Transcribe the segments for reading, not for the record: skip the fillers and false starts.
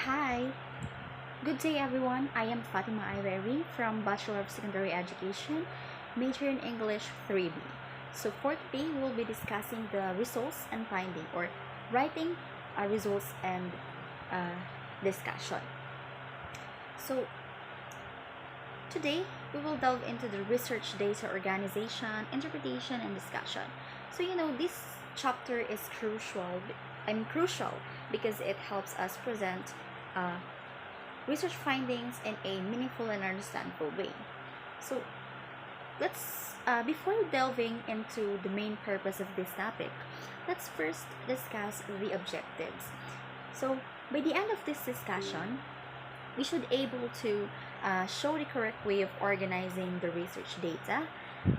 Hi, good day everyone. I am Fatima Ileri from Bachelor of Secondary Education, major in English 3B. So for today, we'll be discussing the results and finding or writing results and uh, discussion. So today, we will delve into the research data organization, interpretation, and discussion. This chapter is crucial because it helps us present uh, research findings in a meaningful and understandable way. So, before delving into the main purpose of this topic, let's first discuss the objectives. So, by the end of this discussion, we should able to show the correct way of organizing the research data.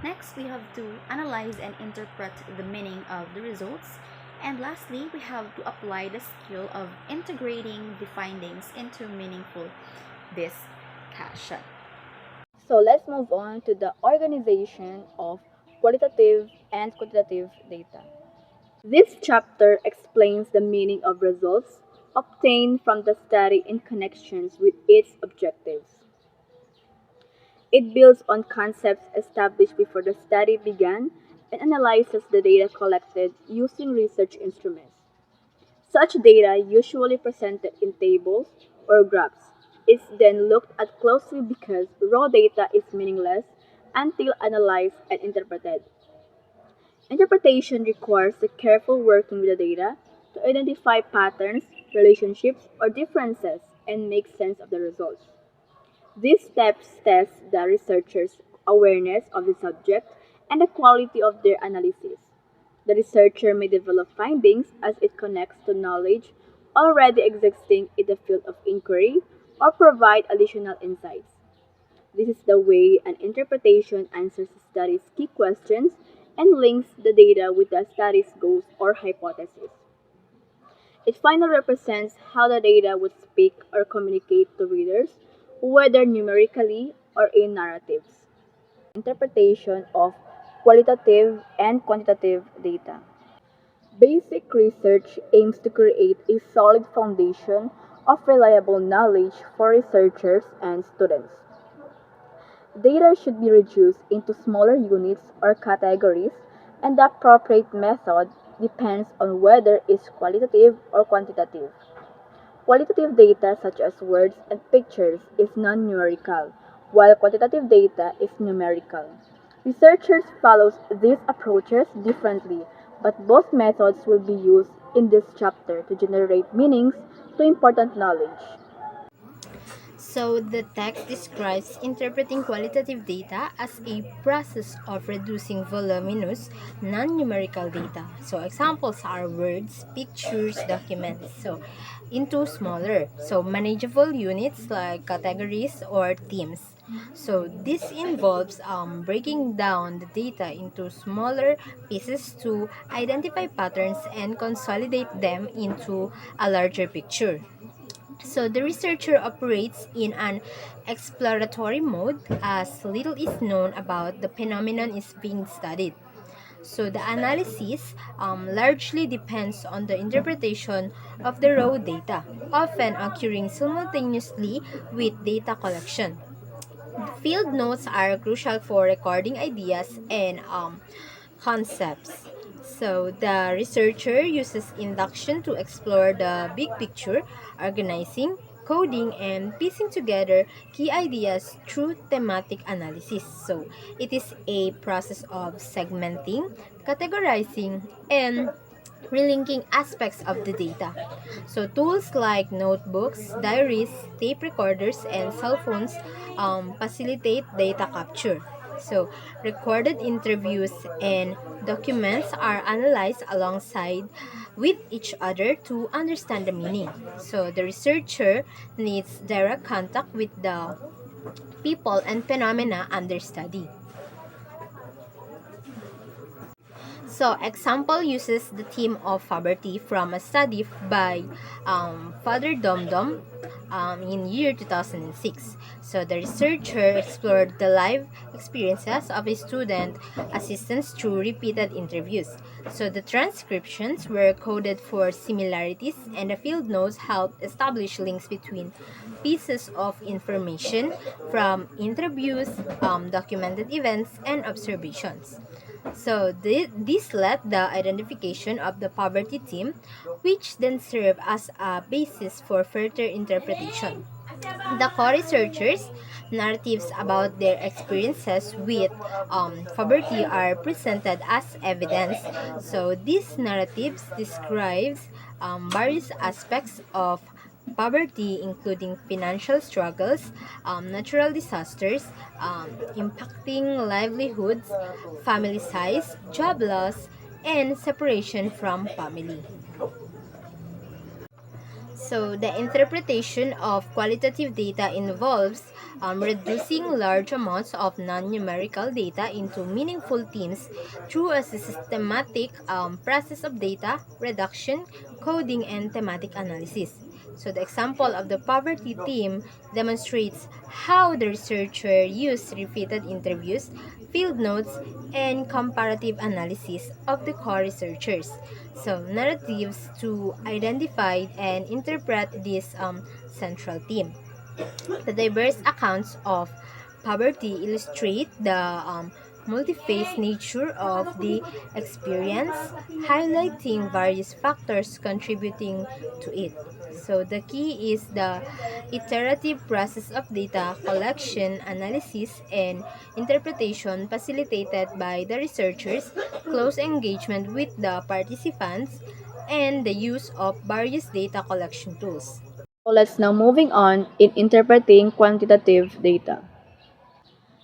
Next, we have to analyze and interpret the meaning of the results. And lastly, we have to apply the skill of integrating the findings into meaningful discussion. So let's move on to the organization of qualitative and quantitative data. This chapter explains the meaning of results obtained from the study in connections with its objectives. It builds on concepts established before the study began and analyzes the data collected using research instruments. Such data, usually presented in tables or graphs, is then looked at closely because raw data is meaningless until analyzed and interpreted. Interpretation requires the careful working with the data to identify patterns, relationships, or differences and make sense of the results. These steps test the researcher's awareness of the subject and the quality of their analysis. The researcher may develop findings as it connects to knowledge already existing in the field of inquiry or provide additional insights. This is the way an interpretation answers the study's key questions and links the data with the study's goals or hypothesis. It finally represents how the data would speak or communicate to readers, whether numerically or in narratives. Interpretation of qualitative and quantitative data. Basic research aims to create a solid foundation of reliable knowledge for researchers and students. Data should be reduced into smaller units or categories, and the appropriate method depends on whether it's qualitative or quantitative. Qualitative data, such as words and pictures, is non numerical, while quantitative data is numerical. Researchers follow these approaches differently, but both methods will be used in this chapter to generate meanings to important knowledge. So, the text describes interpreting qualitative data as a process of reducing voluminous, non-numerical data. So, examples are words, pictures, documents. So, into smaller, manageable units like categories or themes. So, this involves breaking down the data into smaller pieces to identify patterns and consolidate them into a larger picture. So the researcher operates in an exploratory mode as little is known about the phenomenon is being studied. So the analysis largely depends on the interpretation of the raw data, often occurring simultaneously with data collection. Field notes are crucial for recording ideas and concepts. So, the researcher uses induction to explore the big picture, organizing, coding, and piecing together key ideas through thematic analysis. So, it is a process of segmenting, categorizing, and relinking aspects of the data. So, tools like notebooks, diaries, tape recorders, and cell phones facilitate data capture. So, recorded interviews and documents are analyzed alongside with each other to understand the meaning. So, the researcher needs direct contact with the people and phenomena under study. So, example uses the theme of poverty from a study by Father Domdom in year 2006. So, the researcher explored the life experiences of his student assistants through repeated interviews. So, the transcriptions were coded for similarities, and the field notes helped establish links between pieces of information from interviews, documented events, and observations. So this led the identification of the poverty theme, which then served as a basis for further interpretation. The co-researchers' narratives about their experiences with poverty are presented as evidence. So these narratives describes various aspects of poverty, including financial struggles, natural disasters, impacting livelihoods, family size, job loss, and separation from family. So, the interpretation of qualitative data involves reducing large amounts of non-numerical data into meaningful themes through a systematic process of data reduction, coding, and thematic analysis. So, the example of the poverty theme demonstrates how the researcher used repeated interviews, field notes, and comparative analysis of the co-researchers. So, narratives to identify and interpret this central theme. The diverse accounts of poverty illustrate the multi-phase nature of the experience, highlighting various factors contributing to it. So the key is the iterative process of data collection, analysis, and interpretation facilitated by the researchers, close engagement with the participants, and the use of various data collection tools. So let's now moving on in interpreting quantitative data.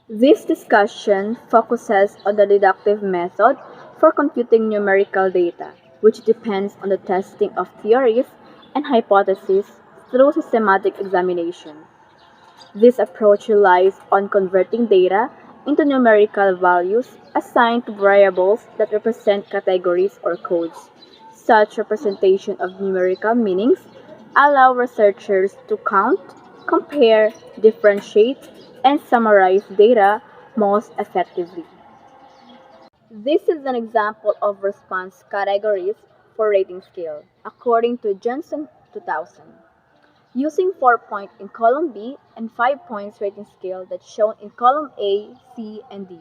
This discussion focuses on the deductive method for computing numerical data, which depends on the testing of theories and hypotheses through systematic examination. This approach relies on converting data into numerical values assigned to variables that represent categories or codes. Such representation of numerical meanings allow researchers to count, compare, differentiate, and summarize data most effectively. This is an example of response categories for rating scale, according to Johnson 2000. Using 4 points in column B and 5 points rating scale that's shown in column A, C, and D.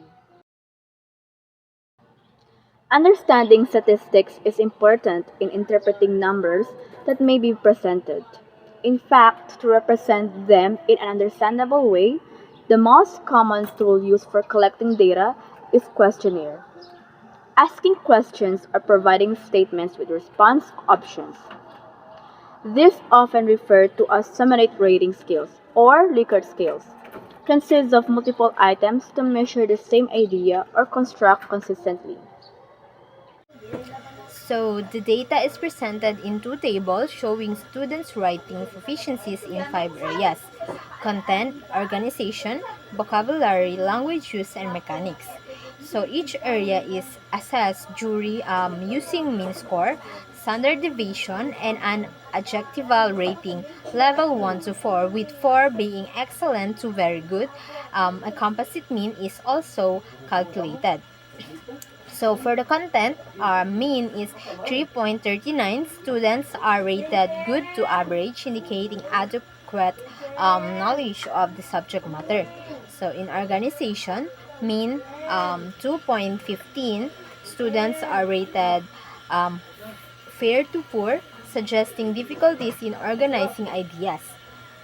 Understanding statistics is important in interpreting numbers that may be presented. In fact, to represent them in an understandable way, the most common tool used for collecting data is questionnaire. Asking questions or providing statements with response options. This, often referred to as summate rating scales or Likert scales, consists of multiple items to measure the same idea or construct consistently. So, the data is presented in two tables showing students' writing proficiencies in 5 areas: content, organization, vocabulary, language use, and mechanics. So, each area is assessed using mean score, standard deviation, and an adjectival rating level 1 to 4, with 4 being excellent to very good. A composite mean is also calculated. So for the content, our mean is 3.39. Students are rated good to average, indicating adequate knowledge of the subject matter. So in organization, mean 2.15. Students are rated fair to poor, suggesting difficulties in organizing ideas.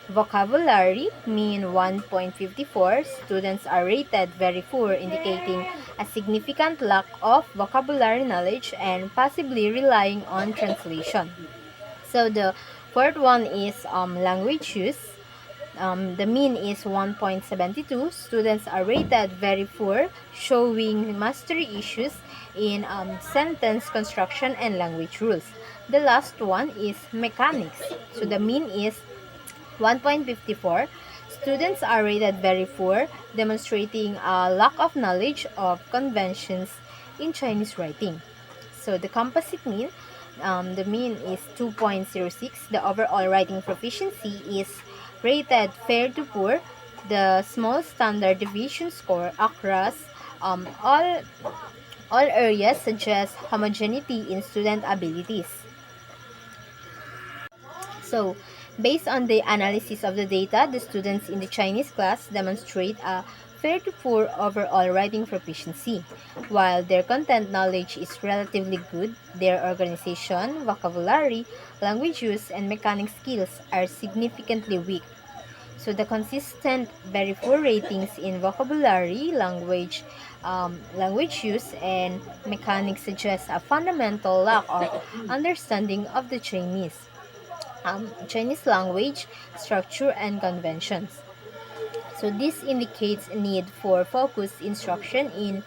Vocabulary, mean 1.54. Students are rated very poor, indicating a significant lack of vocabulary knowledge and possibly relying on translation. So the fourth one is language use. The mean is 1.72. Students are rated very poor, showing mastery issues in sentence construction and language rules. The last one is mechanics. So the mean is 1.54. Students are rated very poor, demonstrating a lack of knowledge of conventions in Chinese writing. So the composite mean, the mean is 2.06. The overall writing proficiency is rated fair to poor. The small standard deviation score across all areas suggests homogeneity in student abilities. So, based on the analysis of the data, the students in the Chinese class demonstrate a fair to poor overall writing proficiency. While their content knowledge is relatively good, their organization, vocabulary, language use, and mechanic skills are significantly weak. So the consistent, very poor ratings in vocabulary, language use, and mechanics suggest a fundamental lack of understanding of the Chinese language, structure, and conventions. So this indicates a need for focused instruction in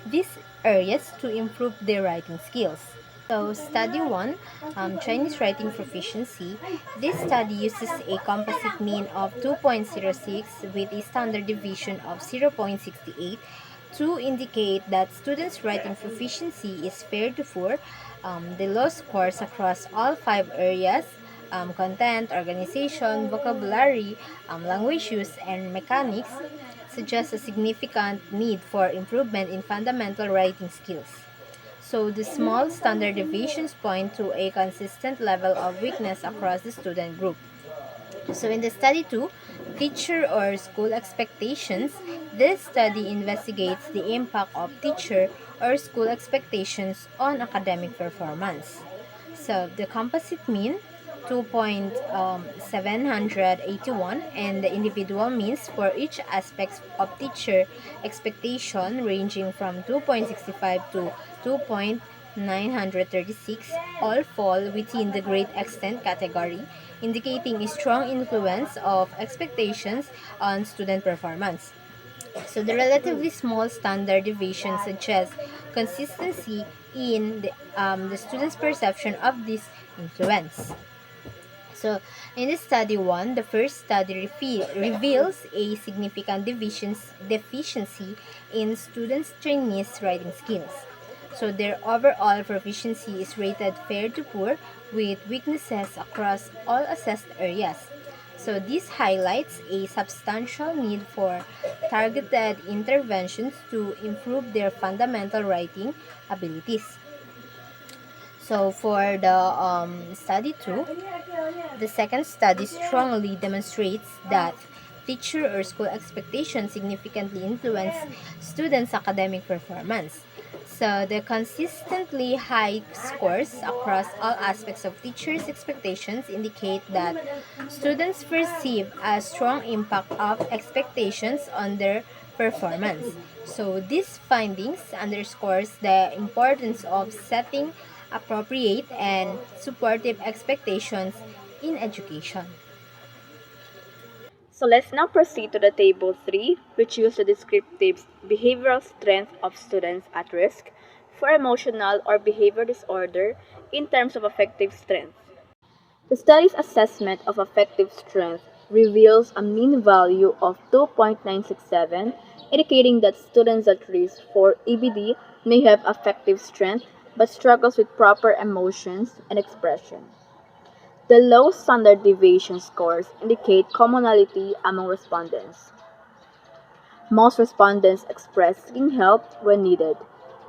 these areas to improve their writing skills. So study 1, Chinese writing proficiency. This study uses a composite mean of 2.06 with a standard deviation of 0.68 to indicate that students' writing proficiency is fair to poor. The low scores across all 5 areas, content, organization, vocabulary, language use, and mechanics, suggest a significant need for improvement in fundamental writing skills. So the small standard deviations point to a consistent level of weakness across the student group. So in the study 2, teacher or school expectations, this study investigates the impact of teacher or school expectations on academic performance. So the composite mean 2.781 and the individual means for each aspect of teacher expectation ranging from 2.65 to 2.936 all fall within the great extent category, indicating a strong influence of expectations on student performance. So the relatively small standard deviation suggests consistency in the student's perception of this influence. So, in the study 1, the first study reveals a significant deficiency in students' Chinese writing skills. So, their overall proficiency is rated fair to poor with weaknesses across all assessed areas. So, this highlights a substantial need for targeted interventions to improve their fundamental writing abilities. So for the study 2, the second study strongly demonstrates that teacher or school expectations significantly influence students' academic performance. So the consistently high scores across all aspects of teachers' expectations indicate that students perceive a strong impact of expectations on their performance. So these findings underscores the importance of setting appropriate and supportive expectations in education. So let's now proceed to the table 3, which uses the descriptive behavioral strength of students at risk for emotional or behavior disorder in terms of affective strength. The study's assessment of affective strength reveals a mean value of 2.967, indicating that students at risk for EBD may have affective strength but struggles with proper emotions and expression. The low standard deviation scores indicate commonality among respondents. Most respondents express seeking help when needed,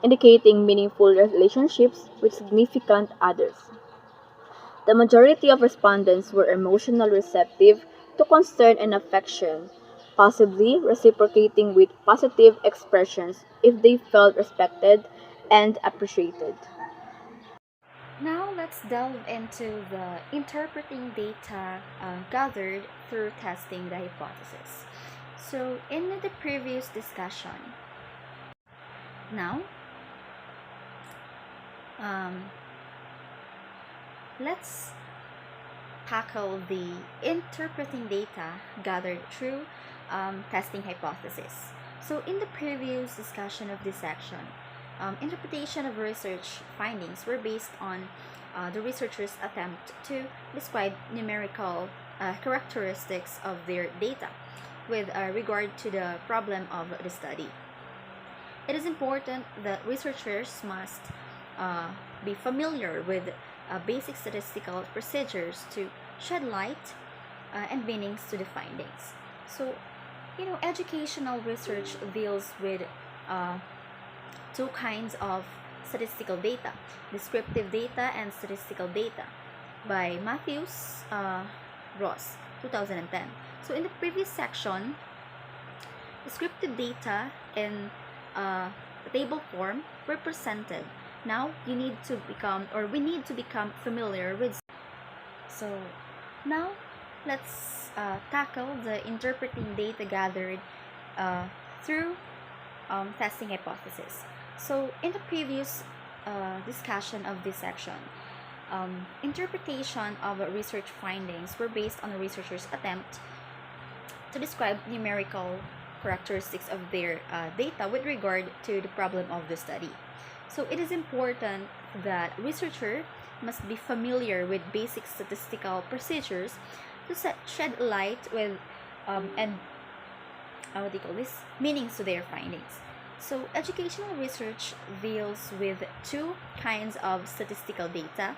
indicating meaningful relationships with significant others. The majority of respondents were emotionally receptive to concern and affection, possibly reciprocating with positive expressions if they felt respected and appreciated. Now let's delve into the interpreting data gathered through testing the hypothesis. So in the previous discussion, now let's tackle the interpreting data gathered through testing hypothesis. So in the previous discussion of this section, interpretation of research findings were based on the researchers' attempt to describe numerical characteristics of their data with regard to the problem of the study. It is important that researchers must be familiar with basic statistical procedures to shed light and meanings to the findings. So, educational research deals with uh, two kinds of statistical data: descriptive data and statistical data, by Matthews Ross, 2010. So, in the previous section, descriptive data in table form were presented. Now you need to become, or we need to become, familiar with. So now let's tackle the interpreting data gathered uh, through testing hypothesis. So in the previous discussion of this section, interpretation of research findings were based on a researcher's attempt to describe numerical characteristics of their data with regard to the problem of the study. So it is important that researcher must be familiar with basic statistical procedures to shed light with and what do you call this, meanings to their findings. So educational research deals with two kinds of statistical data: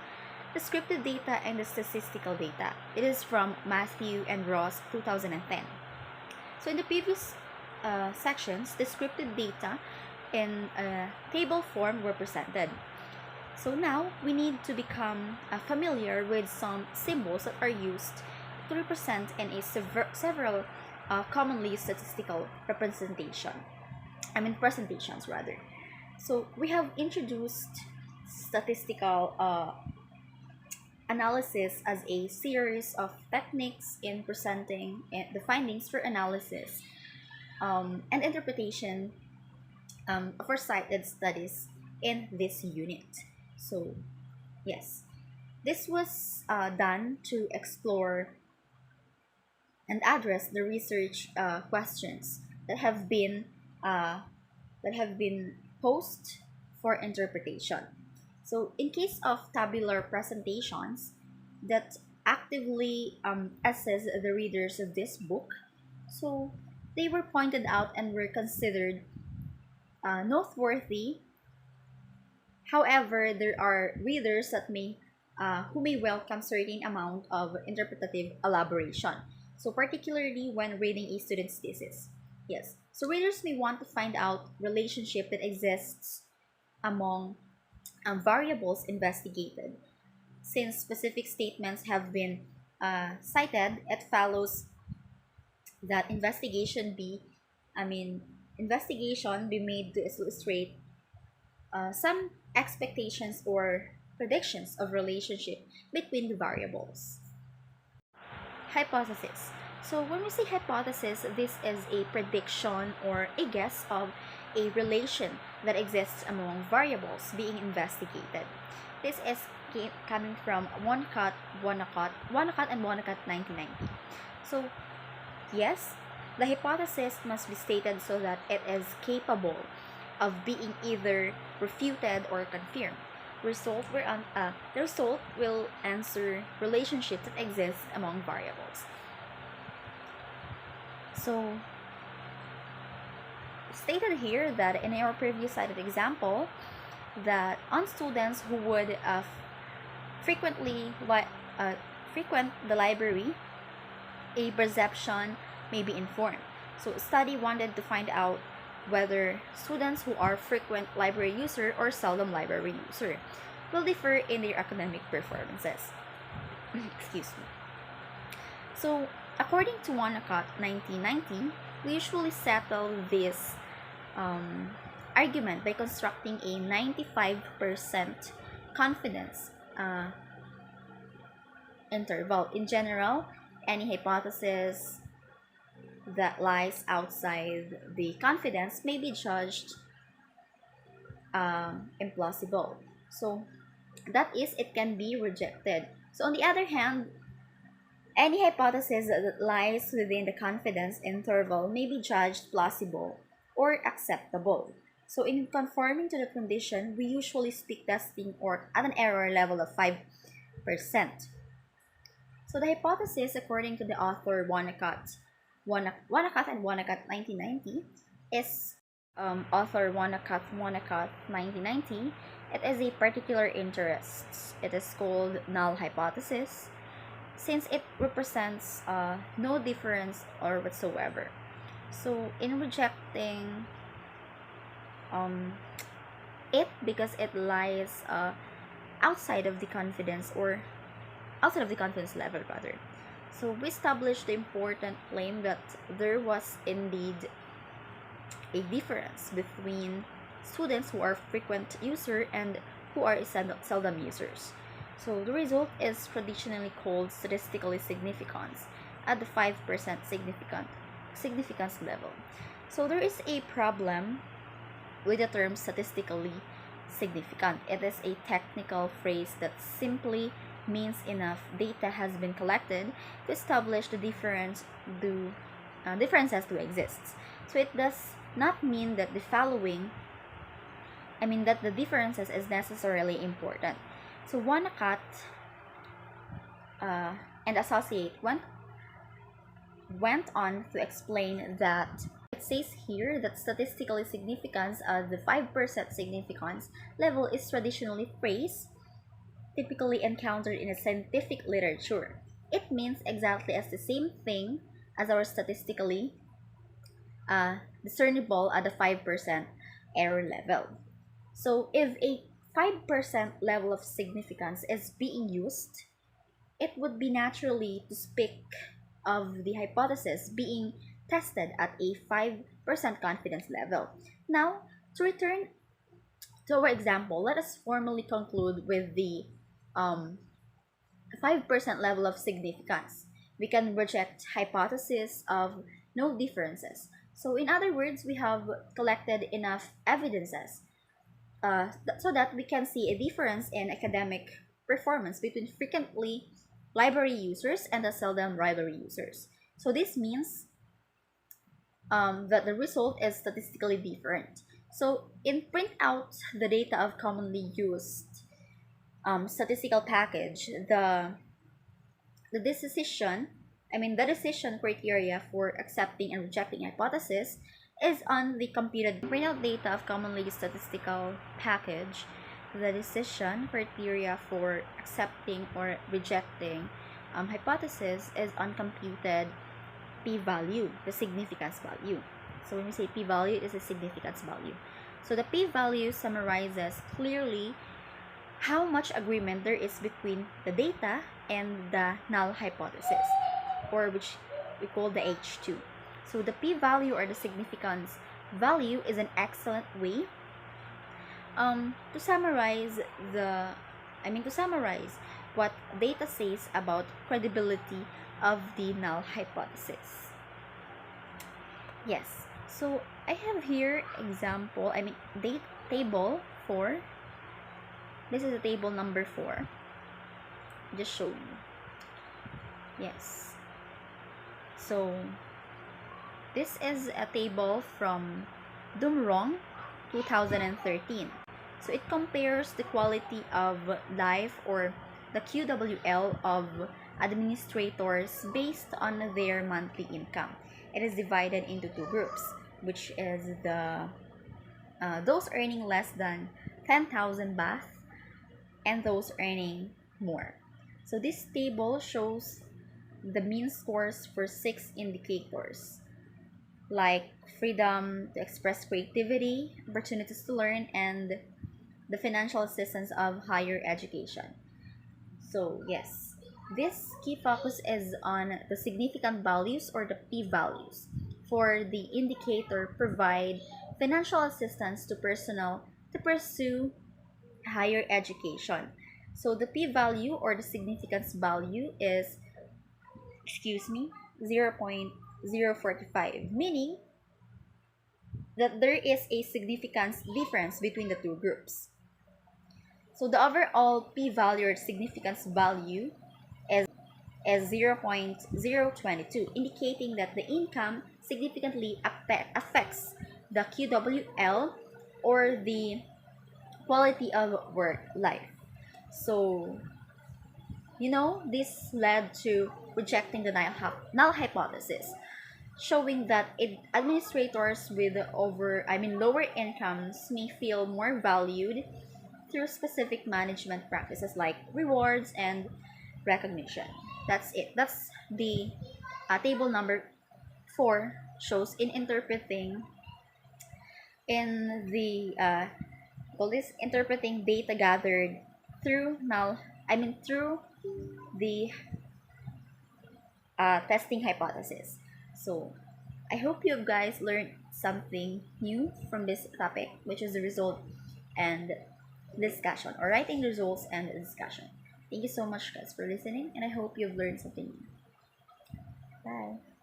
descriptive data and the statistical data. It is from Matthew and Ross, 2010. So in the previous sections, descriptive data in table form were presented. So now we need to become familiar with some symbols that are used to represent in a several commonly used statistical presentations rather. So we have introduced statistical analysis as a series of techniques in presenting the findings for analysis and interpretation for cited studies in this unit. So yes, this was done to explore and address the research questions that have been posed for interpretation. So in case of tabular presentations that actively assess the readers of this book, so they were pointed out and were considered noteworthy. However, there are readers that who may welcome certain amount of interpretative elaboration. So particularly when reading a student's thesis. Yes. So readers may want to find out relationship that exists among variables investigated. Since specific statements have been cited, it follows that investigation be made to illustrate some expectations or predictions of relationship between the variables. Hypothesis. So when we say hypothesis, this is a prediction or a guess of a relation that exists among variables being investigated. This is coming from Wonnacott and Wonnacott 1990. So yes, the hypothesis must be stated so that it is capable of being either refuted or confirmed. The result will answer relationships that exist among variables. So, stated here that in our previous cited example, that on students who would frequent the library, a perception may be informed. So, study wanted to find out whether students who are frequent library user or seldom library user will differ in their academic performances. Excuse me. So, according to Wonnacott 1990, we usually settle this argument by constructing a 95% confidence interval. In general, any hypothesis that lies outside the confidence may be judged implausible. So that is, it can be rejected. So on the other hand, any hypothesis that lies within the confidence interval may be judged plausible or acceptable. So in conforming to the condition, we usually speak testing or at an error level of 5%. So the hypothesis, according to the author Wonnacott and Wonnacott 1990, is author Wonnacott 1990 It is a particular interest. It is called null hypothesis since it represents no difference or whatsoever. So in rejecting um, it because it lies outside of the confidence or outside of the confidence level rather. So we established the important claim that there was indeed a difference between students who are frequent user and who are seldom users. So the result is traditionally called statistically significance at the 5% significance level. So there is a problem with the term statistically significant. It is a technical phrase that simply means enough data has been collected to establish the differences to exist. So it does not mean that that the differences is necessarily important. So Wonacott and associate went on to explain that it says here that statistically significance at the 5% significance level is traditionally phrase typically encountered in a scientific literature. It means exactly as the same thing as our statistically discernible at the 5% error level. So if a 5% level of significance is being used, it would be naturally to speak of the hypothesis being tested at a 5% confidence level. Now, to return to our example, let us formally conclude with the 5% level of significance. We can reject hypothesis of no differences. So in other words, we have collected enough evidences so that we can see a difference in academic performance between frequently library users and the seldom library users. So this means that the result is statistically different. So in print out the data of commonly used statistical package, the decision criteria for accepting and rejecting hypothesis is on the computed printout data of commonly used statistical package. The decision criteria for accepting or rejecting hypothesis is on computed p-value, the significance value. So when we say p-value, it is a significance value. So the p-value summarizes clearly how much agreement there is between the data and the null hypothesis, or which we call the H2. So the p-value or the significance value is an excellent way to summarize what data says about credibility of the null hypothesis. Yes, so I have here date table 4. This is a table number 4. Just show you. Yes. So this is a table from Dumrong 2013. So it compares the quality of life or the QWL of administrators based on their monthly income. It is divided into two groups, which is those earning less than 10,000 baht and those earning more. So this table shows the mean scores for 6 indicators like freedom to express creativity, opportunities to learn, and the financial assistance of higher education. So yes, this key focus is on the significant values or the p-values for the indicator provide financial assistance to personnel to pursue higher education. So the p-value or the significance value is 0.045, meaning that there is a significance difference between the two groups. So the overall p-value or significance value is 0.022, indicating that the income significantly affects the QWL or the quality of work life. So this led to rejecting the null hypothesis, showing that administrators with lower incomes may feel more valued through specific management practices like rewards and recognition. That's it. That's the table number 4 shows in interpreting in the call this interpreting data gathered through through the testing hypothesis. So I hope you guys learned something new from this topic, which is the result and discussion, or writing results and discussion. Thank you so much, guys, for listening, and I hope you've learned something new. Bye.